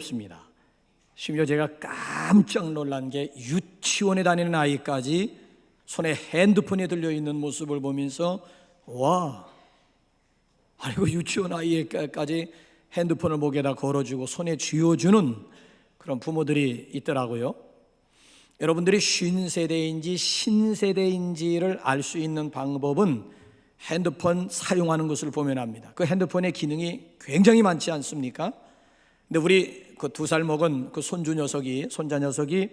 없습니다. 심지어 제가 깜짝 놀란 게 유치원에 다니는 아이까지 손에 핸드폰이 들려있는 모습을 보면서 와, 아니 그 유치원 아이에까지 핸드폰을 목에다 걸어주고 손에 쥐어주는 그런 부모들이 있더라고요. 여러분들이 쉰세대인지 신세대인지를 알 수 있는 방법은 핸드폰 사용하는 것을 보면 압니다. 그 핸드폰의 기능이 굉장히 많지 않습니까? 근데 우리 그 2살 먹은 그 손주 녀석이, 손자 녀석이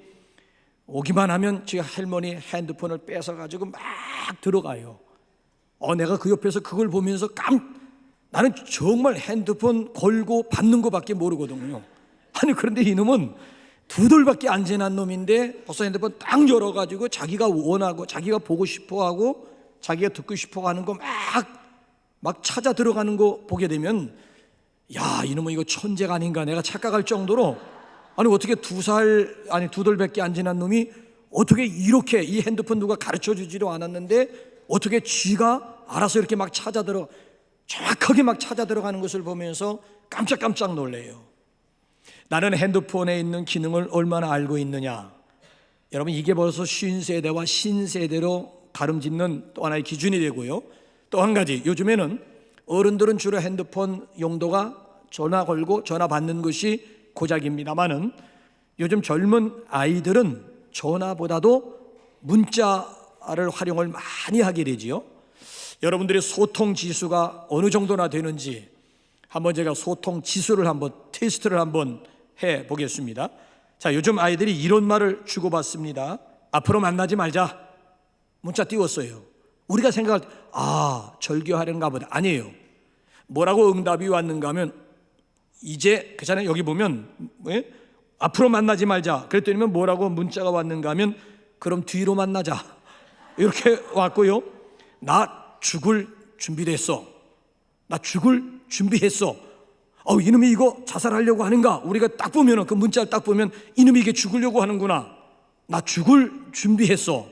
오기만 하면 지 할머니 핸드폰을 뺏어가지고 막 들어가요. 내가 그 옆에서 그걸 보면서 나는 정말 핸드폰 걸고 받는 것밖에 모르거든요. 아니 그런데 이놈은 2돌밖에 안 지난 놈인데 벌써 핸드폰 딱 열어가지고 자기가 원하고 자기가 보고 싶어하고 자기가 듣고 싶어하는 거 막 찾아 들어가는 거 보게 되면 야, 이놈은 이거 천재가 아닌가 내가 착각할 정도로, 아니 어떻게 2돌밖에 안 지난 놈이 어떻게 이렇게, 이 핸드폰 누가 가르쳐 주지도 않았는데 어떻게 쥐가 알아서 이렇게 막 정확하게 막 찾아 들어가는 것을 보면서 깜짝 놀래요. 나는 핸드폰에 있는 기능을 얼마나 알고 있느냐. 여러분, 이게 벌써 쉰세대와 신세대로 가름짓는 또 하나의 기준이 되고요. 또 한 가지, 요즘에는 어른들은 주로 핸드폰 용도가 전화 걸고 전화 받는 것이 고작입니다만은 요즘 젊은 아이들은 전화보다도 문자를 활용을 많이 하게 되지요. 여러분들의 소통 지수가 어느 정도나 되는지 한번 제가 소통 지수를 한번 테스트를 한번 해 보겠습니다. 자, 요즘 아이들이 이런 말을 주고받습니다. 앞으로 만나지 말자. 문자 띄웠어요. 우리가 생각할 때 절교하려는가 보다. 아니에요. 뭐라고 응답이 왔는가 하면, 이제 그잖아요. 여기 보면 앞으로 만나지 말자. 그랬더니 뭐라고 문자가 왔는가 하면, 그럼 뒤로 만나자. 이렇게 왔고요. 나 죽을 준비됐어. 나 죽을 준비했어. 이놈이 이거 자살하려고 하는가? 우리가 딱 보면, 그 문자를 딱 보면 이놈이 이게 죽으려고 하는구나. 나 죽을 준비했어.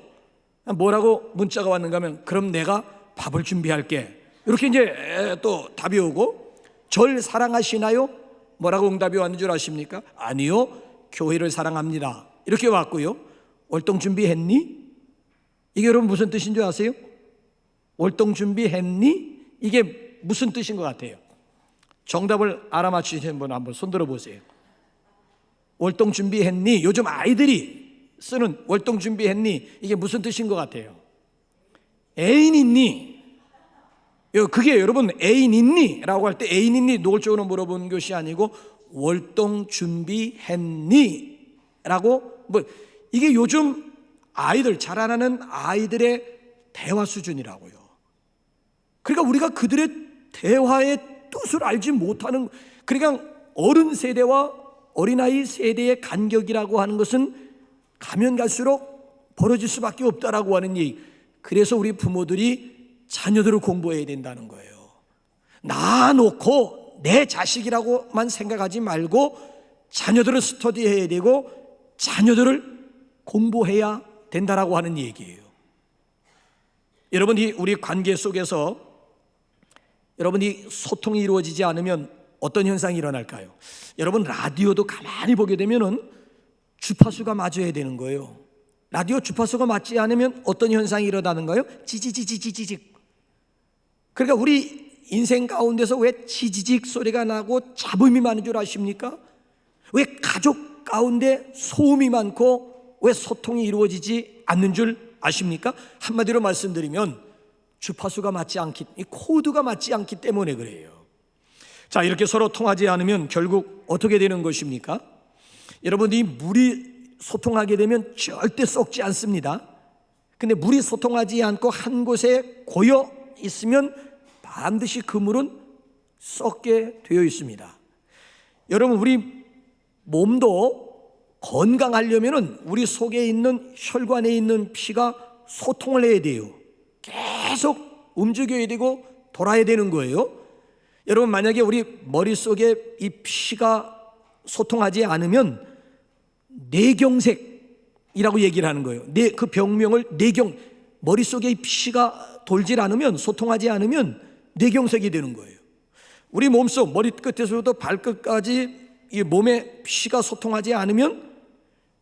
뭐라고 문자가 왔는가 하면, 그럼 내가 밥을 준비할게. 이렇게 이제 또 답이 오고, 절 사랑하시나요? 뭐라고 응답이 왔는 줄 아십니까? 아니요, 교회를 사랑합니다. 이렇게 왔고요. 월동 준비했니? 이게 여러분 무슨 뜻인 줄 아세요? 월동 준비했니? 이게 무슨 뜻인 것 같아요? 정답을 알아맞히시는 분 한번 손들어 보세요. 월동 준비했니? 요즘 아이들이 쓰는 월동 준비했니? 이게 무슨 뜻인 것 같아요? 애인 있니? 그게 여러분 애인 있니? 라고 할 때 애인 있니? 노골적으로 물어보는 것이 아니고 월동 준비했니? 라고 이게 요즘 아이들, 자라나는 아이들의 대화 수준이라고요. 그러니까 우리가 그들의 대화의 뜻을 알지 못하는, 그러니까 어른 세대와 어린아이 세대의 간격이라고 하는 것은 가면 갈수록 벌어질 수밖에 없다라고 하는 얘기. 그래서 우리 부모들이 자녀들을 공부해야 된다는 거예요. 나 놓고 내 자식이라고만 생각하지 말고 자녀들을 스터디해야 되고 자녀들을 공부해야 된다라고 하는 얘기예요. 여러분이 우리 관계 속에서 여러분이 소통이 이루어지지 않으면 어떤 현상이 일어날까요? 여러분, 라디오도 가만히 보게 되면은 주파수가 맞아야 되는 거예요. 라디오 주파수가 맞지 않으면 어떤 현상이 일어나는가요? 지지직. 그러니까 우리 인생 가운데서 왜 지지직 소리가 나고 잡음이 많은 줄 아십니까? 왜 가족 가운데 소음이 많고 왜 소통이 이루어지지 않는 줄 아십니까? 한마디로 말씀드리면 주파수가 맞지 않기, 이 코드가 맞지 않기 때문에 그래요. 자, 이렇게 서로 통하지 않으면 결국 어떻게 되는 것입니까? 여러분이 물이 소통하게 되면 절대 썩지 않습니다. 근데 물이 소통하지 않고 한 곳에 고여 있으면 반드시 그 물은 썩게 되어 있습니다. 여러분, 우리 몸도 건강하려면 우리 속에 있는 혈관에 있는 피가 소통을 해야 돼요. 계속 움직여야 되고 돌아야 되는 거예요. 여러분, 만약에 우리 머릿속에 이 피가 소통하지 않으면 뇌경색이라고 얘기를 하는 거예요. 그 병명을 머릿속에 이 피가 돌질 않으면, 소통하지 않으면 뇌경색이 되는 거예요. 우리 몸속 머리끝에서부터 발끝까지 이 몸에 피가 소통하지 않으면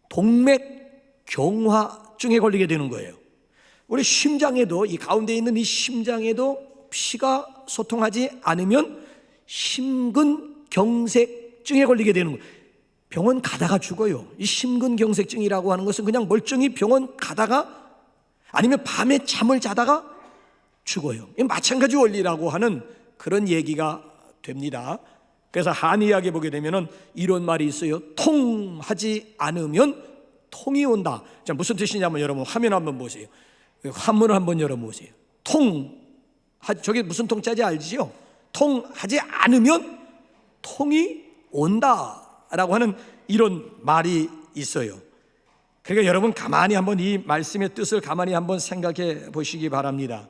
동맥경화증에 걸리게 되는 거예요. 우리 심장에도, 이 가운데 있는 이 심장에도 피가 소통하지 않으면 심근경색증에 걸리게 되는 거예요. 병원 가다가 죽어요. 이 심근경색증이라고 하는 것은 그냥 멀쩡히 병원 가다가 아니면 밤에 잠을 자다가 죽어요. 마찬가지 원리라고 하는 그런 얘기가 됩니다. 그래서 한의학에 보게 되면 이런 말이 있어요. 통하지 않으면 통이 온다. 자, 무슨 뜻이냐면 여러분 화면 한번 보세요. 한문을 한번 열어보세요. 저게 무슨 통자인지 알지요? 통하지 않으면 통이 온다라고 하는 이런 말이 있어요. 그러니까 여러분 가만히 한번 이 말씀의 뜻을 가만히 한번 생각해 보시기 바랍니다.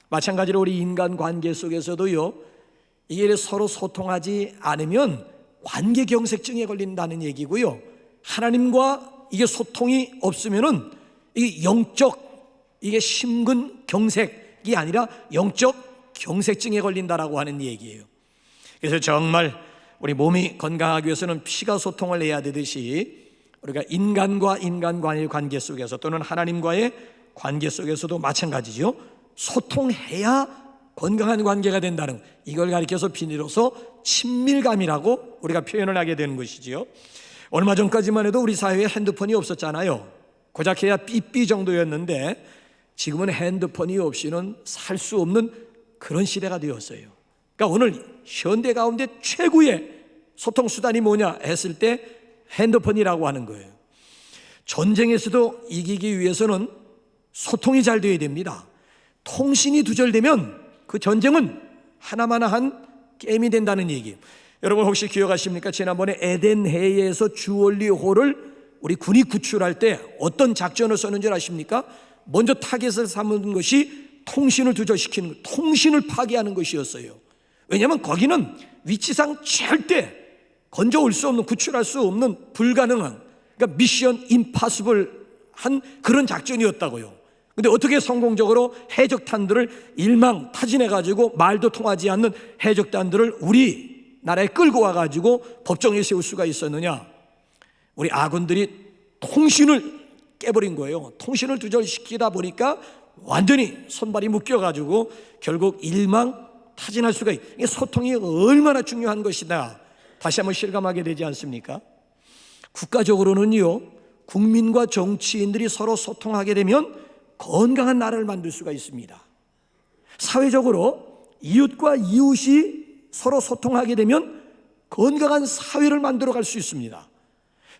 마찬가지로 우리 인간관계 속에서도요, 이게 서로 소통하지 않으면 관계경색증에 걸린다는 얘기고요, 하나님과 이게 소통이 없으면은 이게 이게 심근경색이 아니라 영적 경색증에 걸린다라고 하는 얘기예요. 그래서 정말 우리 몸이 건강하기 위해서는 피가 소통을 해야 되듯이 우리가 인간과 인간 간의 관계 속에서 또는 하나님과의 관계 속에서도 마찬가지죠. 소통해야 건강한 관계가 된다는 것, 이걸 가리켜서 비로소 친밀감이라고 우리가 표현을 하게 되는 것이지요. 얼마 전까지만 해도 우리 사회에 핸드폰이 없었잖아요. 고작 해야 삐삐 정도였는데 지금은 핸드폰이 없이는 살 수 없는 그런 시대가 되었어요. 그러니까 오늘 현대 가운데 최고의 소통수단이 뭐냐 했을 때 핸드폰이라고 하는 거예요. 전쟁에서도 이기기 위해서는 소통이 잘 되어야 됩니다. 통신이 두절되면 그 전쟁은 하나마나한 게임이 된다는 얘기예요. 여러분 혹시 기억하십니까? 지난번에 에덴해에서 주얼리호를 우리 군이 구출할 때 어떤 작전을 썼는 줄 아십니까? 먼저 타겟을 삼은 것이 통신을 두절시키는, 통신을 파괴하는 것이었어요. 왜냐하면 거기는 위치상 절대 건져올 수 없는, 구출할 수 없는 불가능한, 그러니까 미션 임파서블 한 그런 작전이었다고요. 근데 어떻게 성공적으로 해적탄들을 일망타진해가지고 말도 통하지 않는 해적단들을 우리나라에 끌고 와가지고 법정에 세울 수가 있었느냐? 우리 아군들이 통신을 깨버린 거예요. 통신을 두절시키다 보니까 완전히 손발이 묶여가지고 결국 일망타진할 수가 있어요. 이게 소통이 얼마나 중요한 것이다, 다시 한번 실감하게 되지 않습니까? 국가적으로는요, 국민과 정치인들이 서로 소통하게 되면 건강한 나라를 만들 수가 있습니다. 사회적으로 이웃과 이웃이 서로 소통하게 되면 건강한 사회를 만들어 갈 수 있습니다.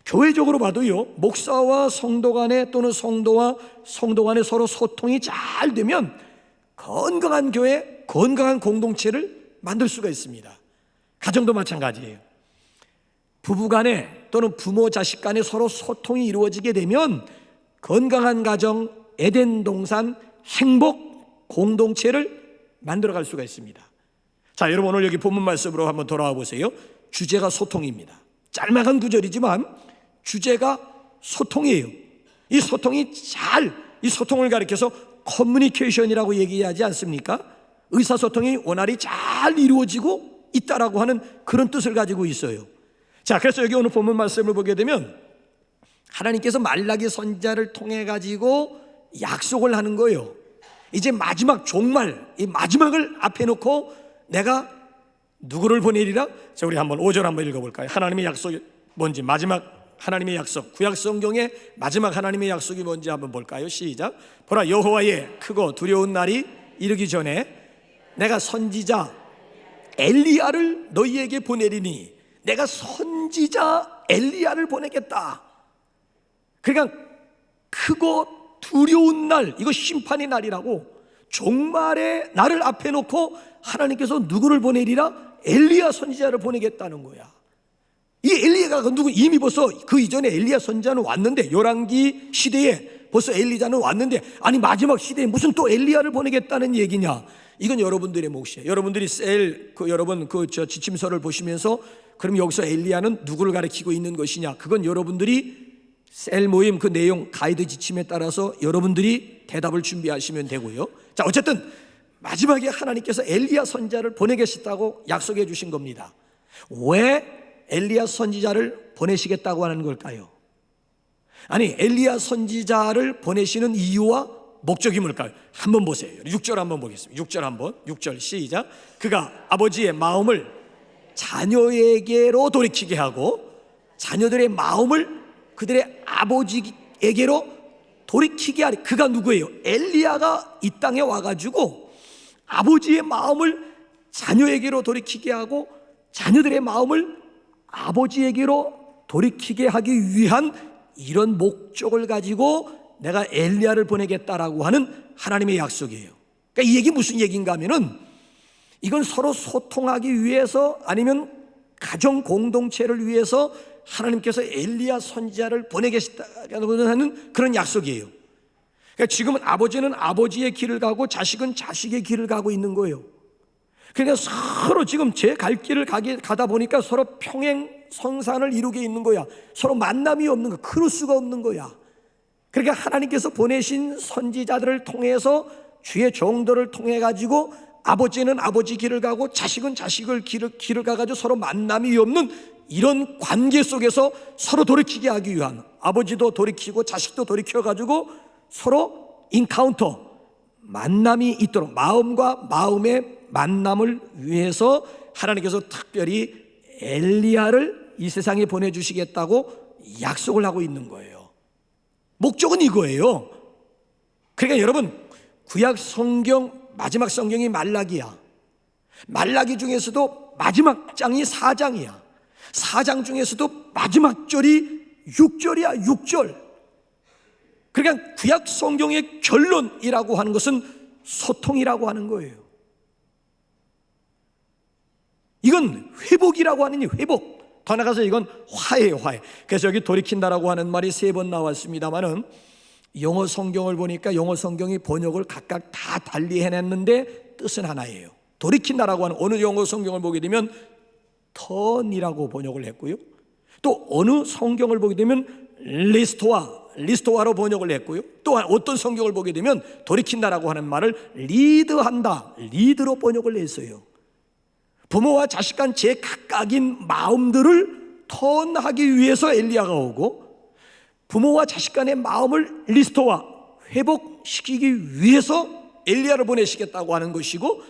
교회적으로 봐도요, 목사와 성도 간에 또는 성도와 성도 간에 서로 소통이 잘 되면 건강한 교회, 건강한 공동체를 만들 수가 있습니다. 가정도 마찬가지예요. 부부 간에 또는 부모 자식 간에 서로 소통이 이루어지게 되면 건강한 가정, 에덴 동산, 행복 공동체를 만들어갈 수가 있습니다. 자, 여러분 오늘 여기 본문 말씀으로 한번 돌아와 보세요. 주제가 소통입니다. 짤막한 구절이지만 주제가 소통이에요. 이 소통이 이 소통을 가리켜서 커뮤니케이션이라고 얘기하지 않습니까? 의사소통이 원활히 잘 이루어지고 있다라고 하는 그런 뜻을 가지고 있어요. 자, 그래서 여기 오늘 본문 말씀을 보게 되면 하나님께서 말라기 선지자를 통해 가지고 약속을 하는 거예요. 이제 마지막 종말, 이 마지막을 앞에 놓고 내가 누구를 보내리라? 자, 우리 한번 5절 한번 읽어볼까요? 하나님의 약속이 뭔지, 마지막 하나님의 약속, 구약 성경의 마지막 하나님의 약속이 뭔지 한번 볼까요? 시작. 보라, 여호와의 크고 두려운 날이 이르기 전에 내가 선지자 엘리야를 너희에게 보내리니, 내가 선지자 엘리야를 보내겠다. 그러니까 크고 두려운 날, 이거 심판의 날이라고, 종말의 날을 앞에 놓고 하나님께서 누구를 보내리라? 엘리야 선지자를 보내겠다는 거야. 이 엘리야가 누구, 이미 벌써 그 이전에 엘리야 선지자는 왔는데, 열왕기 시대에 벌써 엘리야는 왔는데, 아니 마지막 시대에 무슨 또 엘리야를 보내겠다는 얘기냐? 이건 여러분들의 몫이에요. 여러분들이 여러분 지침서를 보시면서 그럼 여기서 엘리야는 누구를 가리키고 있는 것이냐? 그건 여러분들이 셀 모임 그 내용 가이드 지침에 따라서 여러분들이 대답을 준비하시면 되고요. 자, 어쨌든 마지막에 하나님께서 엘리야 선지자를 보내겠다고 약속해 주신 겁니다. 왜 엘리야 선지자를 보내시겠다고 하는 걸까요? 아니, 엘리야 선지자를 보내시는 이유와 목적이 뭘까요? 한번 보세요. 6절 한번 보겠습니다. 6절 한번. 6절 시작. 그가 아버지의 마음을 자녀에게로 돌이키게 하고 자녀들의 마음을 그들의 아버지에게로 돌이키게 하리. 그가 누구예요? 엘리야가 이 땅에 와가지고 아버지의 마음을 자녀에게로 돌이키게 하고 자녀들의 마음을 아버지에게로 돌이키게 하기 위한 이런 목적을 가지고 내가 엘리야를 보내겠다라고 하는 하나님의 약속이에요. 그러니까 이 얘기 무슨 얘기인가 하면은 이건 서로 소통하기 위해서 아니면 가정 공동체를 위해서 하나님께서 엘리야 선지자를 보내겠다고 하는 그런 약속이에요. 그러니까 지금은 아버지는 아버지의 길을 가고 자식은 자식의 길을 가고 있는 거예요. 그러니까 서로 지금 제 갈 길을 가다 보니까 서로 평행 성산을 이루게 있는 거야. 서로 만남이 없는 거야. 크로스가 없는 거야. 그러니까 하나님께서 보내신 선지자들을 통해서 주의 종들을 통해 가지고 아버지는 아버지 길을 가고 자식은 자식을 길을 가가지고 서로 만남이 없는 이런 관계 속에서 서로 돌이키게 하기 위한, 아버지도 돌이키고 자식도 돌이켜가지고 서로 인카운터, 만남이 있도록, 마음과 마음의 만남을 위해서 하나님께서 특별히 엘리야를 이 세상에 보내주시겠다고 약속을 하고 있는 거예요. 목적은 이거예요. 그러니까 여러분, 구약 성경 마지막 성경이 말라기야. 말라기 중에서도 마지막 장이 4장이야. 4장 중에서도 마지막 절이 6절이야. 6절. 그러니까 구약 성경의 결론이라고 하는 것은 소통이라고 하는 거예요. 이건 회복이라고 하는, 회복. 더 나가서 이건 화해예요, 화해. 그래서 여기 돌이킨다라고 하는 말이 3번 나왔습니다만은 영어 성경을 보니까 영어 성경이 번역을 각각 다 달리 해냈는데 뜻은 하나예요. 돌이킨다라고 하는, 어느 영어 성경을 보게 되면 턴이라고 번역을 했고요, 또 어느 성경을 보게 되면 리스토아로 번역을 했고요, 또 어떤 성경을 보게 되면 돌이킨다라고 하는 말을 리드한다, 리드로 번역을 했어요. 부모와 자식 간 제 각각인 마음들을 턴하기 위해서 엘리야가 오고, 부모와 자식 간의 마음을 리스토아, 회복시키기 위해서 엘리야를 보내시겠다고 하는 것이고,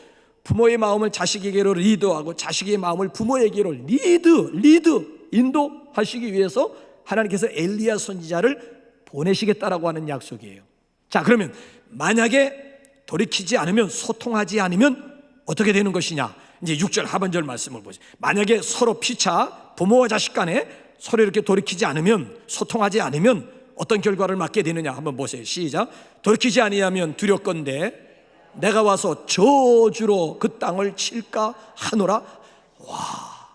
부모의 마음을 자식에게로 리드하고 자식의 마음을 부모에게로 인도하시기 위해서 하나님께서 엘리야 선지자를 보내시겠다라고 하는 약속이에요. 자, 그러면 만약에 돌이키지 않으면, 소통하지 않으면 어떻게 되는 것이냐? 이제 6절 하반절 말씀을 보세요. 만약에 서로 피차 부모와 자식 간에 서로 이렇게 돌이키지 않으면, 소통하지 않으면 어떤 결과를 맞게 되느냐 한번 보세요. 시작. 돌이키지 아니하면 두렵건대 내가 와서 저주로 그 땅을 칠까 하노라. 와,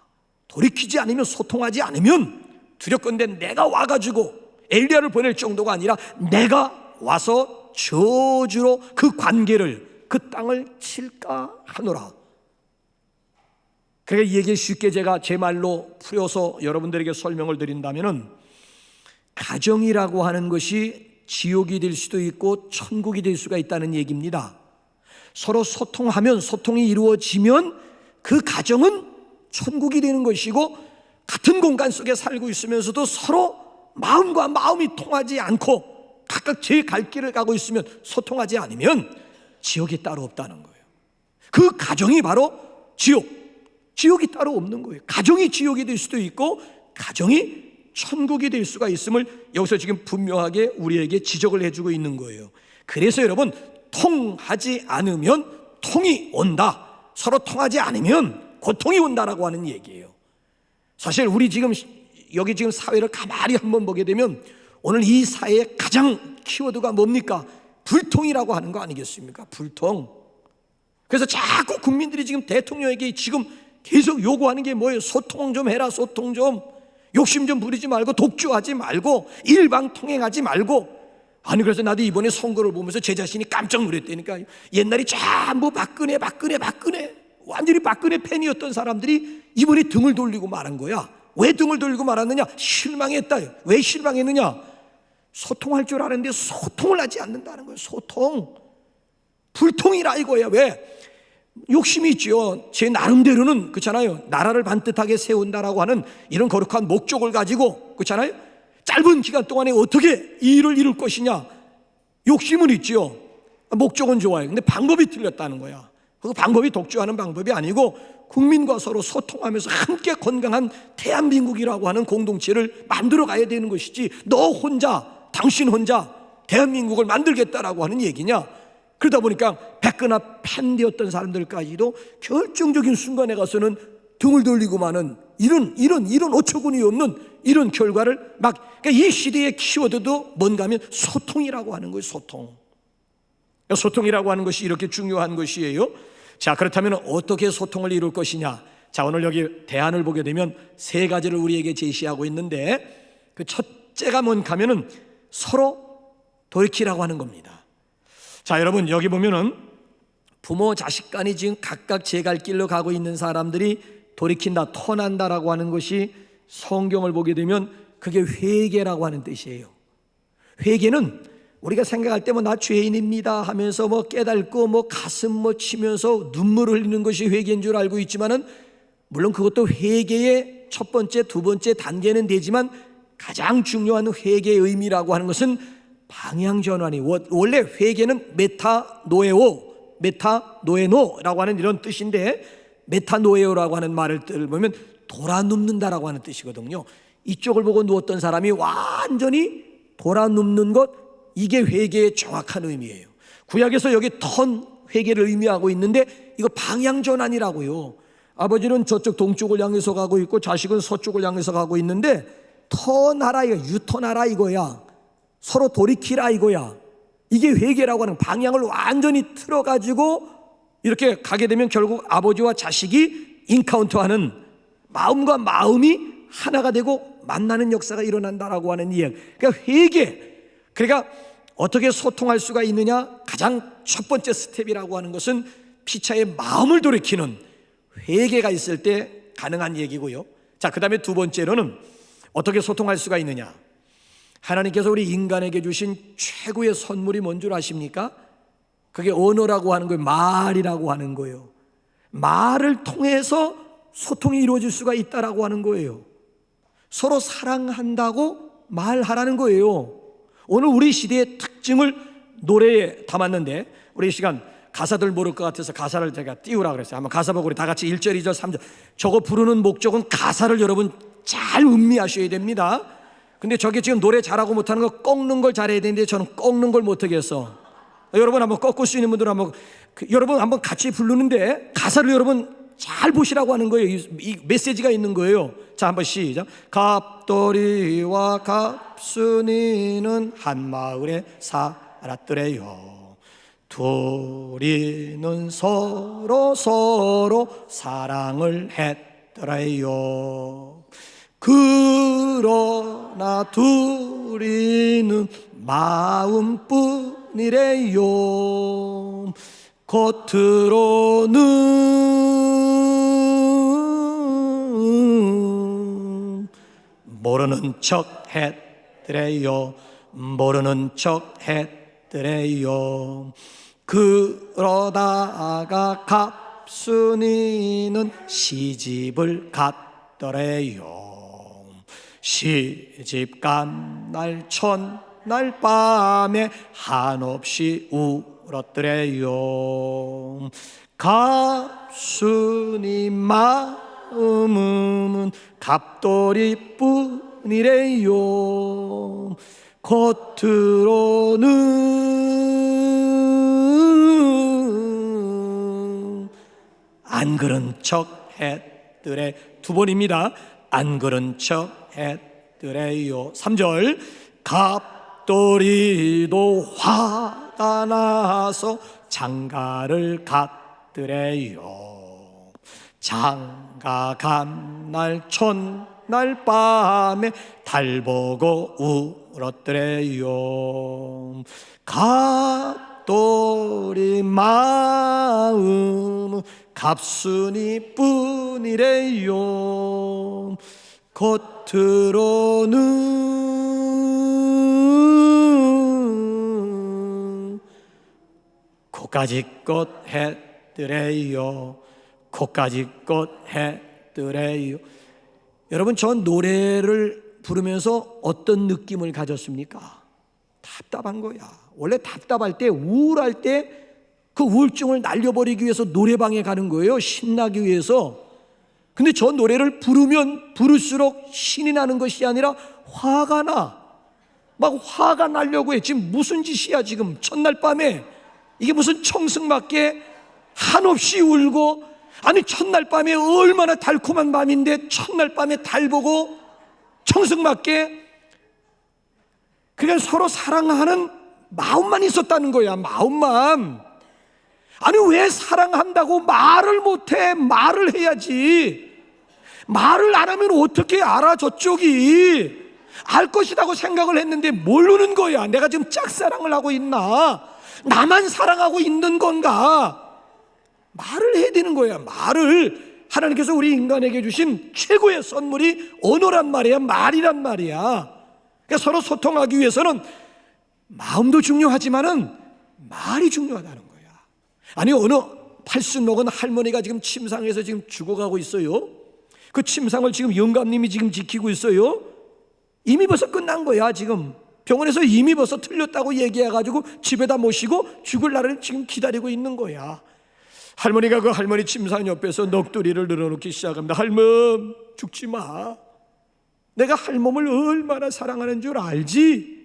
돌이키지 않으면, 소통하지 않으면 두렵건대 내가 와가지고 엘리야를 보낼 정도가 아니라 내가 와서 저주로 그 관계를, 그 땅을 칠까 하노라. 그러니까 이 얘기 쉽게 제가 제 말로 풀어서 여러분들에게 설명을 드린다면은, 가정이라고 하는 것이 지옥이 될 수도 있고 천국이 될 수가 있다는 얘기입니다. 서로 소통하면, 소통이 이루어지면 그 가정은 천국이 되는 것이고, 같은 공간 속에 살고 있으면서도 서로 마음과 마음이 통하지 않고 각각 제 갈 길을 가고 있으면, 소통하지 않으면 지옥이 따로 없다는 거예요. 그 가정이 바로 지옥이 따로 없는 거예요. 가정이 지옥이 될 수도 있고 가정이 천국이 될 수가 있음을 여기서 지금 분명하게 우리에게 지적을 해주고 있는 거예요. 그래서 여러분, 통하지 않으면 통이 온다, 서로 통하지 않으면 고통이 온다라고 하는 얘기예요. 사실 우리 지금 여기 지금 사회를 가만히 한번 보게 되면 오늘 이 사회의 가장 키워드가 뭡니까? 불통이라고 하는 거 아니겠습니까? 불통. 그래서 자꾸 국민들이 지금 대통령에게 지금 계속 요구하는 게 뭐예요? 소통 좀 해라, 소통 좀. 욕심 좀 부리지 말고, 독주하지 말고, 일방통행하지 말고. 아니, 그래서 나도 이번에 선거를 보면서 제 자신이 깜짝 놀랐다니까. 옛날에 전부 박근혜 완전히 박근혜 팬이었던 사람들이 이번에 등을 돌리고 말한 거야. 왜 등을 돌리고 말았느냐? 실망했다. 왜 실망했느냐? 소통할 줄 아는데 소통을 하지 않는다는 거예요. 소통. 불통이라 이거야. 왜? 욕심이 있죠. 제 나름대로는, 그렇잖아요. 나라를 반듯하게 세운다라고 하는 이런 거룩한 목적을 가지고, 그렇잖아요. 짧은 기간 동안에 어떻게 이 일을 이룰 것이냐, 욕심은 있죠. 목적은 좋아요. 근데 방법이 틀렸다는 거야. 그 방법이 독주하는 방법이 아니고 국민과 서로 소통하면서 함께 건강한 대한민국이라고 하는 공동체를 만들어 가야 되는 것이지, 너 혼자, 당신 혼자 대한민국을 만들겠다라고 하는 얘기냐. 그러다 보니까 백그나 팬되었던 사람들까지도 결정적인 순간에 가서는 등을 돌리고 마는 이런 어처구니 없는 이런 결과를 그러니까 이 시대의 키워드도 뭔가 하면 소통이라고 하는 거예요. 소통이라고 하는 것이 이렇게 중요한 것이에요. 자, 그렇다면 어떻게 소통을 이룰 것이냐. 자, 오늘 여기 대안을 보게 되면 세 가지를 우리에게 제시하고 있는데, 그 첫째가 뭔가 하면은 서로 돌이키라고 하는 겁니다. 자, 여러분 여기 보면은 부모 자식 간이 지금 각각 제 갈 길로 가고 있는 사람들이 돌이킨다, 턴한다라고 하는 것이 성경을 보게 되면 그게 회개라고 하는 뜻이에요. 회개는 우리가 생각할 때 나 죄인입니다 하면서 깨닫고 가슴 치면서 눈물을 흘리는 것이 회개인 줄 알고 있지만은, 물론 그것도 회개의 첫 번째, 두 번째 단계는 되지만 가장 중요한 회개의 의미라고 하는 것은 방향 전환이, 원래 회개는 메타노에노라고 하는 이런 뜻인데, 메타노에오라고 하는 말을 보면 돌아 눕는다라고 하는 뜻이거든요. 이쪽을 보고 누웠던 사람이 완전히 돌아 눕는 것, 이게 회개의 정확한 의미예요. 구약에서 여기 턴, 회개를 의미하고 있는데 이거 방향 전환이라고요. 아버지는 저쪽 동쪽을 향해서 가고 있고 자식은 서쪽을 향해서 가고 있는데, 턴하라, 이거 유턴하라 이거야. 서로 돌이키라 이거야. 이게 회개라고 하는, 방향을 완전히 틀어가지고 이렇게 가게 되면 결국 아버지와 자식이 인카운터하는, 마음과 마음이 하나가 되고 만나는 역사가 일어난다라고 하는 이야기. 그러니까 회개, 그러니까 어떻게 소통할 수가 있느냐. 가장 첫 번째 스텝이라고 하는 것은 피차의 마음을 돌이키는 회개가 있을 때 가능한 얘기고요. 자, 그 다음에 두 번째로는 어떻게 소통할 수가 있느냐. 하나님께서 우리 인간에게 주신 최고의 선물이 뭔 줄 아십니까? 그게 언어라고 하는 거예요. 말이라고 하는 거예요. 말을 통해서 소통이 이루어질 수가 있다라고 하는 거예요. 서로 사랑한다고 말하라는 거예요. 오늘 우리 시대의 특징을 노래에 담았는데, 우리 이 시간 가사들 모를 것 같아서 가사를 제가 띄우라 그랬어요. 한번 가사 보고 우리 다 같이 1절, 2절, 3절. 저거 부르는 목적은 가사를 여러분 잘 음미하셔야 됩니다. 근데 저게 지금 노래 잘하고 못하는 거, 꺾는 걸 잘해야 되는데 저는 꺾는 걸 못하겠어. 여러분 한번 꺾을 수 있는 분들은 한번, 여러분 한번 같이 부르는데 가사를 여러분 잘 보시라고 하는 거예요. 이 메시지가 있는 거예요. 자, 한번 시작. 갑돌이와 갑순이는 한 마을에 살았더래요. 둘이는 서로 사랑을 했더래요. 그러나 둘이는 마음뿐이래요. 겉으로는 모르는 척 했더래요. 모르는 척 했더래요. 그러다가 갑순이는 시집을 갔더래요. 시집 간 날 첫날 밤에 한없이 울었더래요. 갑순이 마음은 갑돌이뿐이래요. 겉으로는 안 그런 척 했더래. 두 번입니다. 안 그런 척 했더래요. 3절. 갑돌이도 화가 나서 장가를 갔더래요. 장가 간 날 첫날 밤에 달 보고 울었더래요. 갑돌이 마음은 갑순이 뿐이래요. 겉으로는 고까지껏 해뜨래요. 코까지껏 해뜨래요. 여러분, 저 노래를 부르면서 어떤 느낌을 가졌습니까? 답답한 거야. 원래 답답할 때, 우울할 때 그 우울증을 날려버리기 위해서 노래방에 가는 거예요. 신나기 위해서. 근데 저 노래를 부르면 부를수록 신이 나는 것이 아니라 화가 나. 막 화가 나려고 해. 지금 무슨 짓이야 지금 첫날 밤에. 이게 무슨 청승맞게 한없이 울고, 아니 첫날 밤에 얼마나 달콤한 밤인데 첫날 밤에 달 보고 청승맞게. 그러니까 서로 사랑하는 마음만 있었다는 거야. 마음만. 아니 왜 사랑한다고 말을 못해? 말을 해야지. 말을 안 하면 어떻게 알아? 저쪽이 알 것이라고 생각을 했는데 모르는 거야. 내가 지금 짝사랑을 하고 있나? 나만 사랑하고 있는 건가? 말을 해야 되는 거야. 말을. 하나님께서 우리 인간에게 주신 최고의 선물이 언어란 말이야. 말이란 말이야. 그러니까 서로 소통하기 위해서는 마음도 중요하지만은 말이 중요하다는 거야. 아니 어느 팔순 먹은 할머니가 지금 침상에서 지금 죽어가고 있어요. 그 침상을 지금 영감님이 지금 지키고 있어요. 이미 벌써 끝난 거야. 지금 병원에서 이미 벌써 틀렸다고 얘기해가지고 집에다 모시고 죽을 날을 지금 기다리고 있는 거야. 할머니가 그 할머니 침상 옆에서 넋두리를 늘어놓기 시작합니다. 할멈, 죽지 마. 내가 할멈을 얼마나 사랑하는 줄 알지?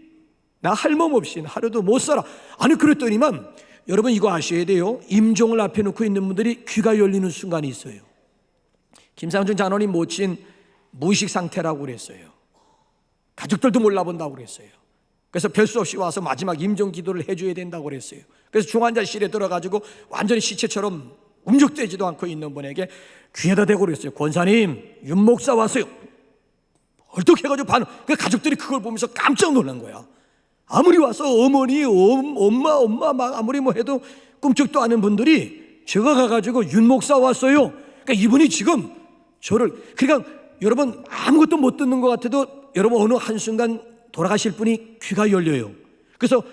나 할멈 없이는 하루도 못 살아. 아니 그랬더니만 여러분 이거 아셔야 돼요. 임종을 앞에 놓고 있는 분들이 귀가 열리는 순간이 있어요. 김상준 장로님 모친 무의식 상태라고 그랬어요. 가족들도 몰라본다고 그랬어요. 그래서 별 수 없이 와서 마지막 임종 기도를 해줘야 된다고 그랬어요. 그래서 중환자실에 들어가지고 완전히 시체처럼 움직이지도 않고 있는 분에게 귀에다 대고 그랬어요. 권사님, 윤 목사 왔어요. 어떻게 해가지고 그 가족들이 그걸 보면서 깜짝 놀란 거야. 아무리 와서 어머니, 엄마 막 아무리 뭐 해도 꿈쩍도 않은 분들이 제가 가가지고 윤 목사 왔어요. 그러니까 이분이 지금 저를, 그러니까 여러분 아무것도 못 듣는 것 같아도 여러분 어느 한순간 돌아가실 분이 귀가 열려요. 그래서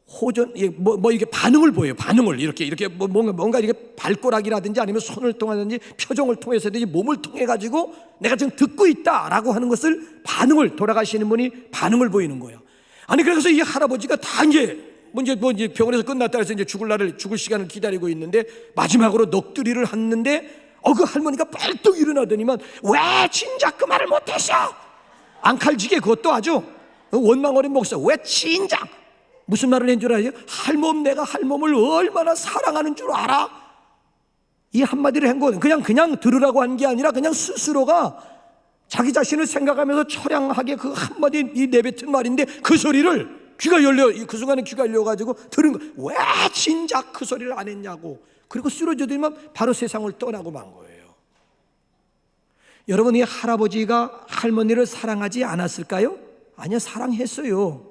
호전, 뭐 이게 반응을 보여요. 반응을 이렇게 뭔가 이렇게 발꼬락이라든지 아니면 손을 통하든지 표정을 통해서든지 몸을 통해 가지고 내가 지금 듣고 있다라고 하는 것을 반응을, 돌아가시는 분이 반응을 보이는 거예요. 아니 그래서 이 할아버지가 다 이제 병원에서 끝났다 해서 이제 죽을 시간을 기다리고 있는데 마지막으로 넋두리를 했는데 그 할머니가 벌떡 일어나더니만 왜 진작 그 말을 못했어? 앙칼지게 그것도 아주 원망 어린 목사, 왜 진작 무슨 말을 한 줄 알아요? 할멈, 내가 할멈을 얼마나 사랑하는 줄 알아? 이 한마디를 한 건 그냥 들으라고 한 게 아니라 그냥 스스로가 자기 자신을 생각하면서 처량하게 그 한마디 내뱉은 말인데 그 소리를 그 순간에 귀가 열려가지고 들은 거. 왜 진작 그 소리를 안 했냐고. 그리고 쓰러져들면 바로 세상을 떠나고 만 거예요. 여러분 이 할아버지가 할머니를 사랑하지 않았을까요? 아니요, 사랑했어요.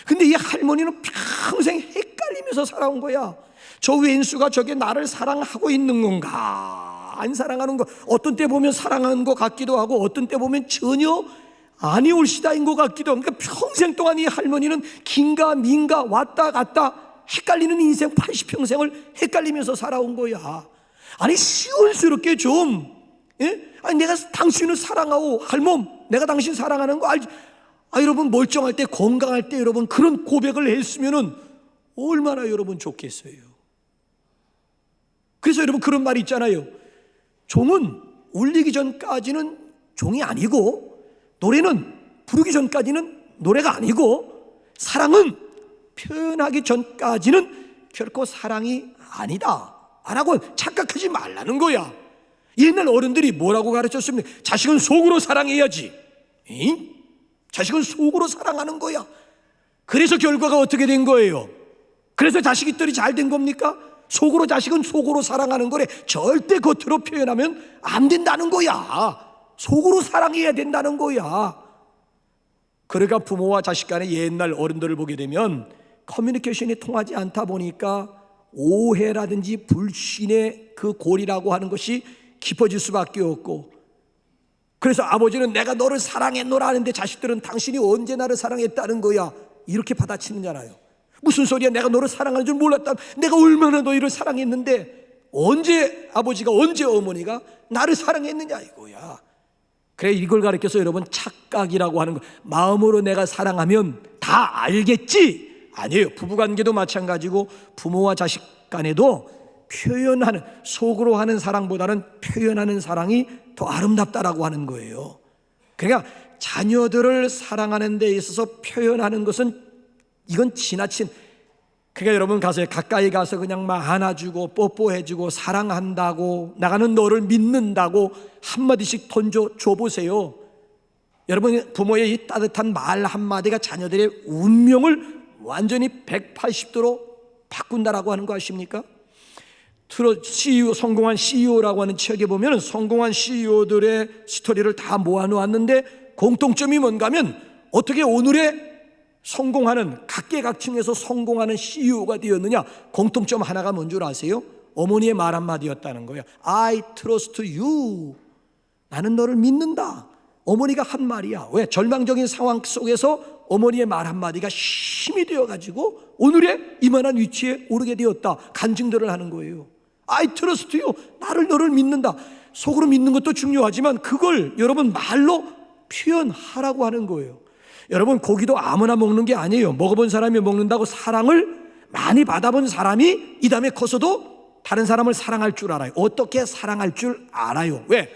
근데 이 할머니는 평생 헷갈리면서 살아온 거야. 저 왼수가 저게 나를 사랑하고 있는 건가 안 사랑하는 거, 어떤 때 보면 사랑하는 것 같기도 하고 어떤 때 보면 전혀 아니올시다인 것 같기도 하고. 그러니까 평생 동안 이 할머니는 긴가 민가 왔다 갔다 헷갈리는 인생 80평생을 헷갈리면서 살아온 거야. 아니 시원스럽게 좀, 아니 내가 당신을 사랑하고 할멈, 내가 당신 사랑하는 거 알지? 여러분 멀쩡할 때, 건강할 때 여러분 그런 고백을 했으면은 얼마나 여러분 좋겠어요. 그래서 여러분 그런 말이 있잖아요. 종은 울리기 전까지는 종이 아니고, 노래는 부르기 전까지는 노래가 아니고, 사랑은 표현하기 전까지는 결코 사랑이 아니다 라고 착각하지 말라는 거야. 옛날 어른들이 뭐라고 가르쳤습니까? 자식은 속으로 사랑해야지. 자식은 속으로 사랑하는 거야. 그래서 결과가 어떻게 된 거예요? 그래서 자식들이 잘 된 겁니까? 속으로, 자식은 속으로 사랑하는 거래. 절대 겉으로 표현하면 안 된다는 거야. 속으로 사랑해야 된다는 거야. 그러니까 부모와 자식 간의 옛날 어른들을 보게 되면 커뮤니케이션이 통하지 않다 보니까 오해라든지 불신의 그 골이라고 하는 것이 깊어질 수밖에 없고, 그래서 아버지는 내가 너를 사랑했노라 하는데 자식들은 당신이 언제 나를 사랑했다는 거야 이렇게 받아치는잖아요. 무슨 소리야, 내가 너를 사랑하는 줄 몰랐다, 내가 얼마나 너희를 사랑했는데 언제 아버지가 언제 어머니가 나를 사랑했느냐 이거야. 그래 이걸 가르쳐서 여러분 착각이라고 하는 거, 마음으로 내가 사랑하면 다 알겠지? 아니에요. 부부관계도 마찬가지고 부모와 자식 간에도 표현하는, 속으로 하는 사랑보다는 표현하는 사랑이 더 아름답다라고 하는 거예요. 그러니까 자녀들을 사랑하는 데 있어서 표현하는 것은 이건 지나친, 그러니까 여러분 가서 가까이 가서 그냥 막 안아주고 뽀뽀해주고 사랑한다고 나가는 너를 믿는다고 한마디씩 던져줘보세요. 여러분 부모의 이 따뜻한 말 한마디가 자녀들의 운명을 완전히 180도로 바꾼다라고 하는 거 아십니까? CEO, 성공한 CEO라고 하는 책에 보면 성공한 CEO들의 스토리를 다 모아놓았는데 공통점이 뭔가 하면 어떻게 오늘의 성공하는, 각계각층에서 성공하는 CEO가 되었느냐? 공통점 하나가 뭔 줄 아세요? 어머니의 말 한마디였다는 거예요. I trust you. 나는 너를 믿는다. 어머니가 한 말이야. 왜? 절망적인 상황 속에서 어머니의 말 한마디가 힘이 되어가지고 오늘의 이만한 위치에 오르게 되었다. 간증들을 하는 거예요. I trust you. 너를 믿는다. 속으로 믿는 것도 중요하지만 그걸 여러분 말로 표현하라고 하는 거예요. 여러분 고기도 아무나 먹는 게 아니에요. 먹어본 사람이 먹는다고 사랑을 많이 받아본 사람이 이 다음에 커서도 다른 사람을 사랑할 줄 알아요. 어떻게 사랑할 줄 알아요. 왜?